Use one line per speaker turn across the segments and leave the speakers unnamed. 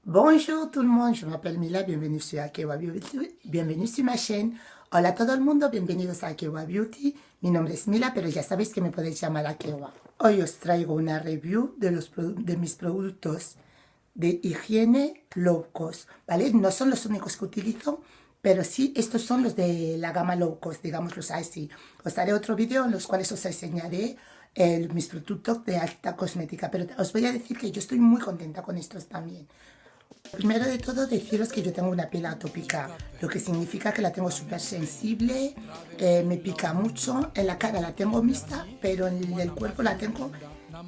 Bonjour tout le monde, je m'appelle Mila, bienvenue sur Akewa Beauty, bienvenue sur ma chaîne. Hola a todo el mundo, bienvenidos a Akewa Beauty. Mi nombre es Mila, pero ya sabéis que me podéis llamar Akewa. Hoy os traigo una review de mis productos de higiene low cost, ¿vale? No son los únicos que utilizo, pero sí estos son los de la gama low cost, digámoslo así. Os haré otro vídeo en los cuales os enseñaré mis productos de alta cosmética, pero os voy a decir que yo estoy muy contenta con estos también. Primero de todo deciros que yo tengo una piel atópica, lo que significa que la tengo súper sensible, me pica mucho, en la cara la tengo mixta, pero en el cuerpo la tengo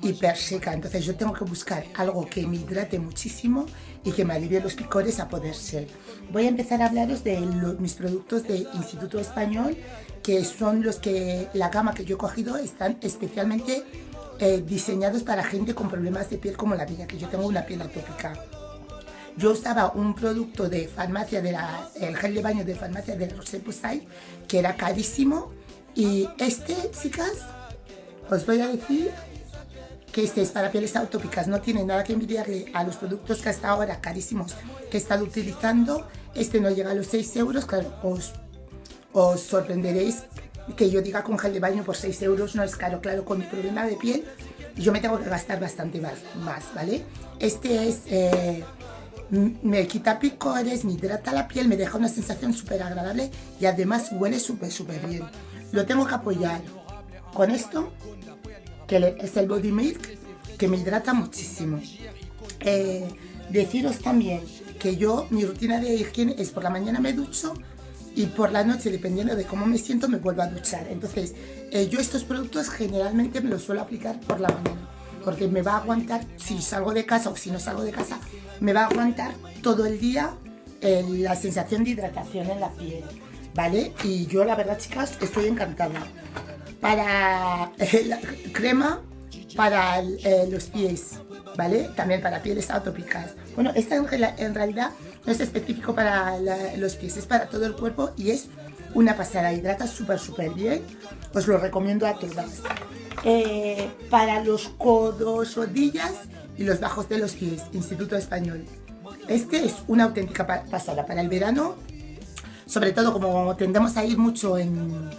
hiper seca, entonces yo tengo que buscar algo que me hidrate muchísimo y que me alivie los picores a poder ser. Voy a empezar a hablaros de mis productos de Instituto Español, que son los que, la gama que yo he cogido, están especialmente diseñados para gente con problemas de piel como la mía, que yo tengo una piel atópica. Yo usaba un producto de farmacia, el gel de baño de farmacia de Roche-Posay, que era carísimo. Y este, chicas, os voy a decir que este es para pieles atópicas. No tiene nada que envidiarle a los productos que hasta ahora carísimos que he estado utilizando. Este no llega a los 6 euros. Claro, os sorprenderéis que yo diga que un gel de baño por 6 euros no es caro. Claro, con mi problema de piel yo me tengo que gastar bastante más, ¿vale? Este es... me quita picores, me hidrata la piel, me deja una sensación súper agradable y además huele súper bien. Lo tengo que apoyar con esto, que es el Body Milk, que me hidrata muchísimo. Deciros también que yo, mi rutina de higiene es por la mañana me ducho y por la noche, dependiendo de cómo me siento, me vuelvo a duchar. Entonces, yo estos productos generalmente me los suelo aplicar por la mañana, porque me va a aguantar, si salgo de casa o si no salgo de casa, me va a aguantar todo el día la sensación de hidratación en la piel, ¿vale? Y yo, la verdad, chicas, estoy encantada. Para la crema para los pies, ¿vale? También para pieles atópicas. Bueno, esta en realidad no es específico para los pies, es para todo el cuerpo y es una pasada, hidrata súper bien. Os lo recomiendo a todas. Para los codos, rodillas y los bajos de los pies, Instituto Español. Este es una auténtica pasada para el verano, sobre todo como tendemos a ir mucho en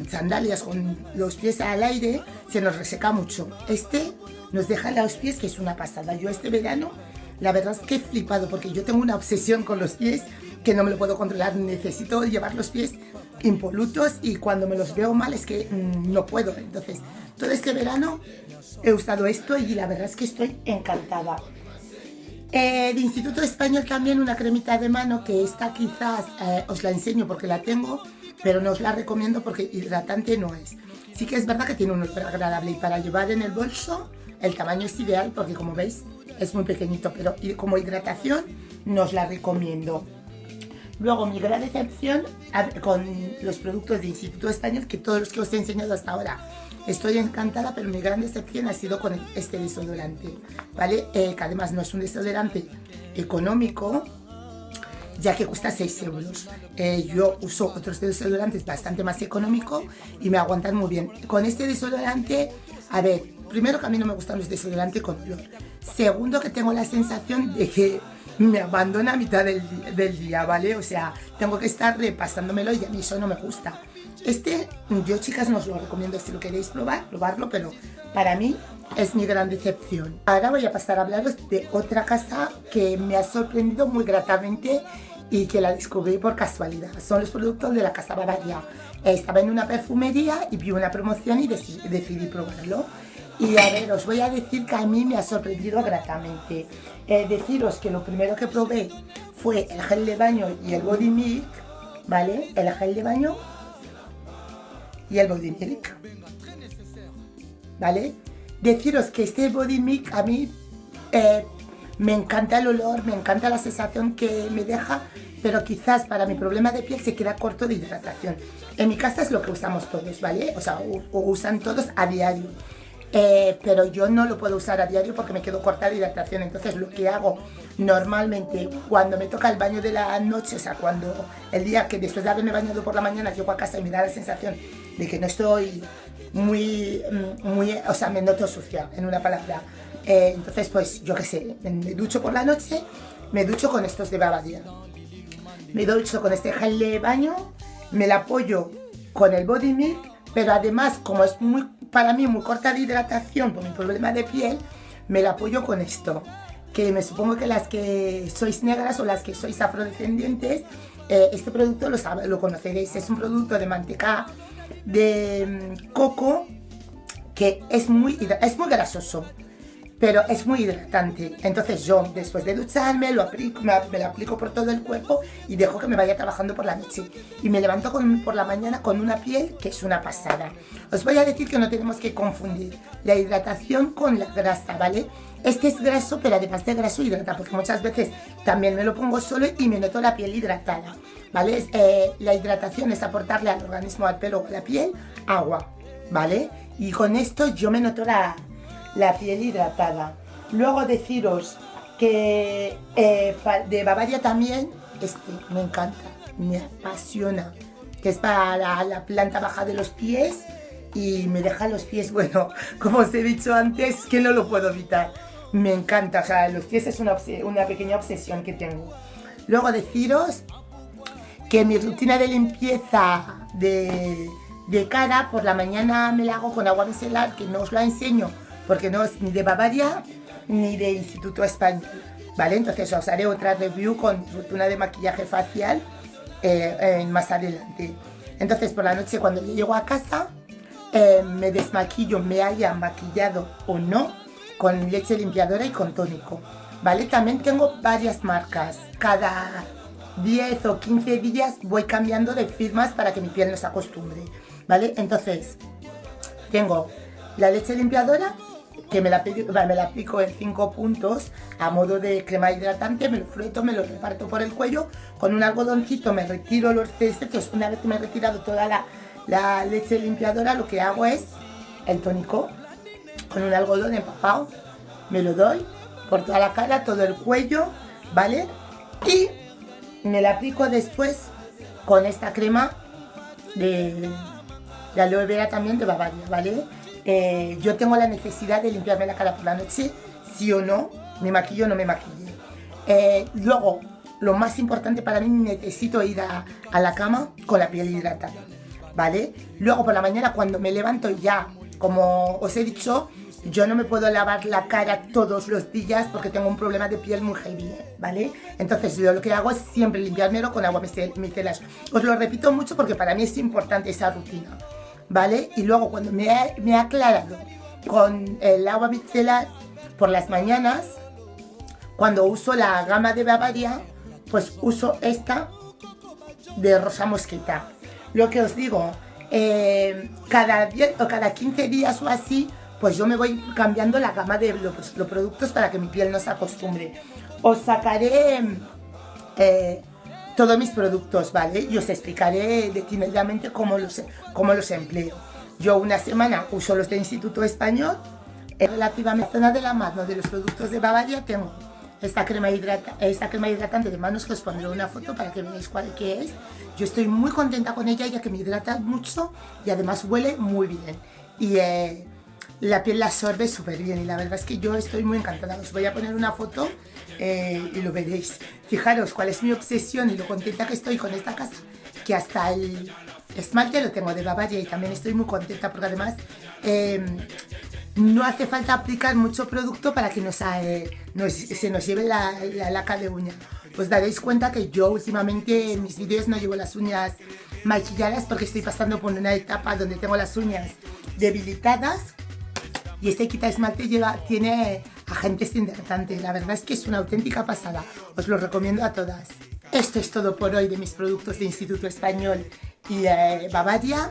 sandalias con los pies al aire, se nos reseca mucho. Este nos deja los pies, que es una pasada. Yo este verano, la verdad es que he flipado, porque yo tengo una obsesión con los pies que no me lo puedo controlar. Necesito llevar los pies impolutos y cuando me los veo mal es que no puedo. Entonces, todo este verano he usado esto y la verdad es que estoy encantada. De Instituto Español también una cremita de mano, que esta quizás os la enseño porque la tengo, pero no os la recomiendo porque hidratante no es. Sí que es verdad que tiene un olor agradable y para llevar en el bolso el tamaño es ideal porque, como veis, es muy pequeñito, pero como hidratación no os la recomiendo. Luego, mi gran decepción con los productos de Instituto Español, que todos los que os he enseñado hasta ahora estoy encantada, pero mi gran decepción ha sido con este desodorante, ¿vale? Que además no es un desodorante económico, ya que cuesta 6 euros. Yo uso otros desodorantes bastante más económicos y me aguantan muy bien. Con este desodorante, a ver, primero que a mí no me gustan los desodorantes con olor. Segundo, que tengo la sensación de que me abandona a mitad del día, ¿vale? O sea, tengo que estar repasándomelo y a mí eso no me gusta. Este, yo, chicas, no os lo recomiendo si lo queréis probarlo, pero para mí es mi gran decepción. Ahora voy a pasar a hablaros de otra casa que me ha sorprendido muy gratamente y que la descubrí por casualidad. Son los productos de la Casa Bavaria. Estaba en una perfumería y vi una promoción y decidí probarlo. Y a ver, os voy a decir que a mí me ha sorprendido gratamente. Deciros que lo primero que probé fue el gel de baño y el Body Milk, ¿vale? El gel de baño y el Body Milk, ¿vale? Deciros que este Body Milk a mí me encanta el olor, me encanta la sensación que me deja, pero quizás para mi problema de piel se queda corto de hidratación. En mi casa es lo que usamos todos, ¿vale? O sea, o usan todos a diario. Pero yo no lo puedo usar a diario porque me quedo corta de hidratación. Entonces lo que hago normalmente cuando me toca el baño de la noche, o sea, cuando el día que después de haberme bañado por la mañana llego a casa y me da la sensación de que no estoy o sea, me noto sucia, en una palabra, Entonces, pues yo qué sé, me ducho por la noche, me ducho con estos de Bavaria. Me ducho con este gel de baño, me la apoyo con el Body Milk, pero además, como es muy, para mí muy corta de hidratación por mi problema de piel, me la apoyo con esto. Que me supongo que las que sois negras o las que sois afrodescendientes, este producto lo conoceréis. Es un producto de manteca de coco que es muy grasoso, pero es muy hidratante. Entonces yo, después de ducharme, me lo aplico por todo el cuerpo y dejo que me vaya trabajando por la noche. Y me levanto por la mañana con una piel que es una pasada. Os voy a decir que no tenemos que confundir la hidratación con la grasa, ¿vale? Este es graso, pero además de graso hidrata, porque muchas veces también me lo pongo solo y me noto la piel hidratada, ¿vale? La hidratación es aportarle al organismo, al pelo o a la piel, agua, ¿vale? Y con esto yo me noto la piel hidratada. Luego deciros que de Bavaria también, me encanta, me apasiona, que es para la planta baja de los pies y me deja los pies, bueno, como os he dicho antes, que no lo puedo evitar. Me encanta, o sea, los pies es una pequeña obsesión que tengo. Luego deciros que mi rutina de limpieza de cara, por la mañana me la hago con agua micelar, que no os la enseño porque no es ni de Bavaria ni de Instituto Español, ¿vale? Entonces os haré otra review con rutina de maquillaje facial más adelante. Entonces por la noche cuando yo llego a casa me desmaquillo, me haya maquillado o no, con leche limpiadora y con tónico, ¿vale? También tengo varias marcas, cada 10 o 15 días voy cambiando de firmas para que mi piel no se acostumbre, ¿vale? Entonces tengo la leche limpiadora, que me la aplico en 5 puntos a modo de crema hidratante, me lo froto, me lo reparto por el cuello, con un algodoncito me retiro los excedentes. Una vez que me he retirado toda la leche limpiadora, lo que hago es el tónico, con un algodón empapado, me lo doy por toda la cara, todo el cuello, ¿vale? Y me la aplico después con esta crema de aloe vera también de Bavaria, ¿vale? Yo tengo la necesidad de limpiarme la cara por la noche, sí o no, me maquillo o no me maquillo. Luego, lo más importante para mí, necesito ir a la cama con la piel hidratada, ¿vale? Luego por la mañana cuando me levanto ya, como os he dicho, yo no me puedo lavar la cara todos los días porque tengo un problema de piel muy heavy, ¿vale? Entonces yo lo que hago es siempre limpiármelo con agua micelar. Os lo repito mucho porque para mí es importante esa rutina, ¿vale? Y luego cuando me he aclarado con el agua micelar por las mañanas, cuando uso la gama de Bavaria, pues uso esta de rosa mosqueta. Lo que os digo, cada 10 o cada 15 días o así, pues yo me voy cambiando la gama de los productos para que mi piel no se acostumbre. Os sacaré todos mis productos, ¿vale? Y os explicaré detalladamente cómo los empleo. Yo una semana uso los de Instituto Español. Relativamente a la zona de la mano de los productos de Bavaria tengo esta crema hidratante de manos, que os pondré una foto para que veáis cuál que es. Yo estoy muy contenta con ella, ya que me hidrata mucho y además huele muy bien. Y la piel la absorbe súper bien y la verdad es que yo estoy muy encantada. Os voy a poner una foto y lo veréis. Fijaros cuál es mi obsesión y lo contenta que estoy con esta casa, que hasta el esmalte lo tengo de Bavaria y también estoy muy contenta porque además no hace falta aplicar mucho producto para que se nos lleve la laca de uña. Os daréis cuenta que yo últimamente en mis vídeos no llevo las uñas maquilladas porque estoy pasando por una etapa donde tengo las uñas debilitadas. Y este quita esmalte tiene agentes hidratantes. La verdad es que es una auténtica pasada. Os lo recomiendo a todas. Esto es todo por hoy de mis productos de Instituto Español y Bavaria.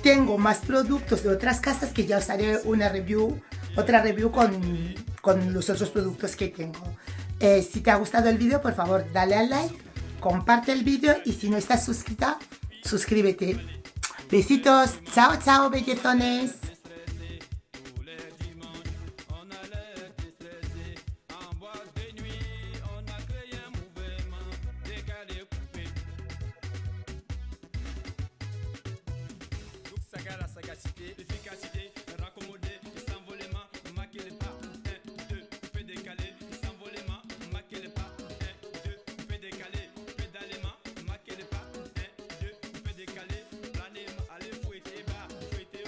Tengo más productos de otras casas que ya os haré otra review con los otros productos que tengo. Si te ha gustado el vídeo, por favor, dale al like, comparte el vídeo y si no estás suscrita, suscríbete. Besitos. Chao, chao, bellezones.
Sagacité, efficacité.